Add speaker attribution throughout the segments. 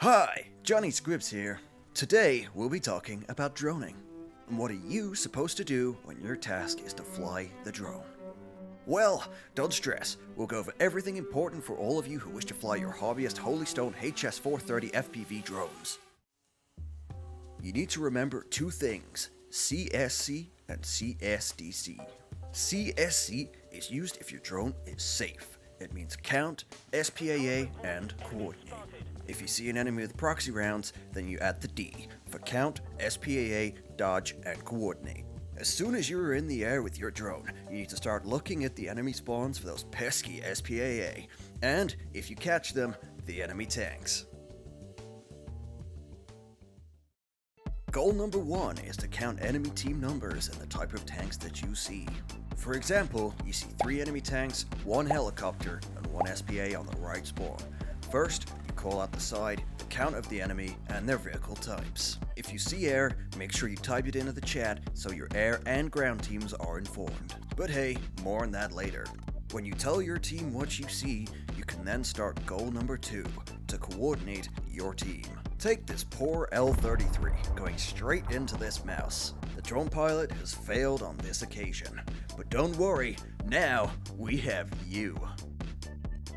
Speaker 1: Hi, Johnny Scribbs here. Today we'll be talking about droning. And what are you supposed to do when your task is to fly the drone? Well, don't stress, we'll go over everything important for all of you who wish to fly your hobbyist Holystone HS430 FPV drones. You need to remember two things, CSC and CSDC. CSC is used if your drone is safe. It means count, SPAA, and coordinate. If you see an enemy with proxy rounds, then you add the D for count, SPAA, dodge, and coordinate. As soon as you're in the air with your drone, you need to start looking at the enemy spawns for those pesky SPAA, and if you catch them, the enemy tanks. Goal number 1 is to count enemy team numbers and the type of tanks that you see. For example, you see 3 enemy tanks, 1 helicopter, and 1 SPA on the right spawn. First, you call out the side, the count of the enemy, and their vehicle types. If you see air, make sure you type it into the chat so your air and ground teams are informed. But hey, more on that later. When you tell your team what you see, you can then start goal number 2, to coordinate your team. Take this poor L-33 going straight into this mouse. The drone pilot has failed on this occasion. But don't worry, now we have you.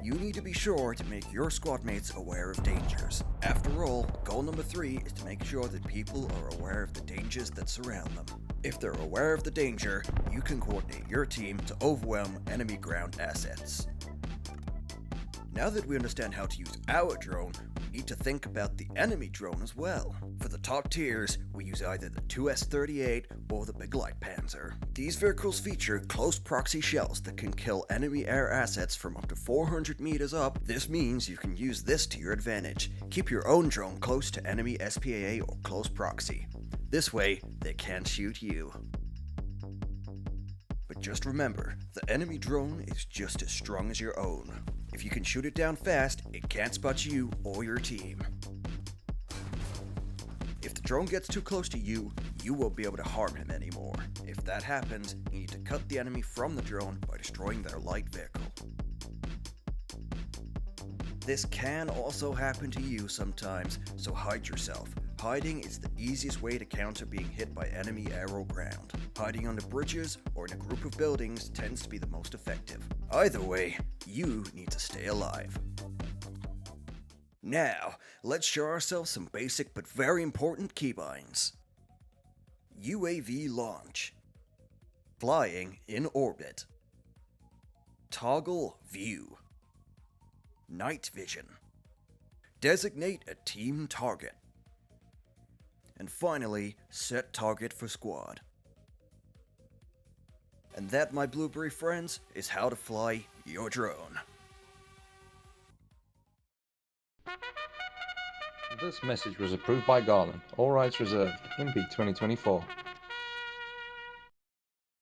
Speaker 1: You need to be sure to make your squad mates aware of dangers. After all, goal number 3 is to make sure that people are aware of the dangers that surround them. If they're aware of the danger, you can coordinate your team to overwhelm enemy ground assets. Now that we understand how to use our drone, we need to think about the enemy drone as well. For the top tiers, we use either the 2S38 or the Big Light Panzer. These vehicles feature close proxy shells that can kill enemy air assets from up to 400 meters up. This means you can use this to your advantage. Keep your own drone close to enemy SPAA or close proxy. This way, they can't shoot you. But just remember, the enemy drone is just as strong as your own. If you can shoot it down fast, it can't spot you or your team. If the drone gets too close to you, you won't be able to harm him anymore. If that happens, you need to cut the enemy from the drone by destroying their light vehicle. This can also happen to you sometimes, so hide yourself. Hiding is the easiest way to counter being hit by enemy aero ground. Hiding under bridges or in a group of buildings tends to be the most effective. Either way, you need to stay alive. Now, let's show ourselves some basic but very important keybinds. UAV launch. Flying in orbit. Toggle view. Night vision. Designate a team target. And finally, set target for squad. And that, my blueberry friends, is how to fly your drone.
Speaker 2: This message was approved by Garland. All rights reserved. IMPI 2024.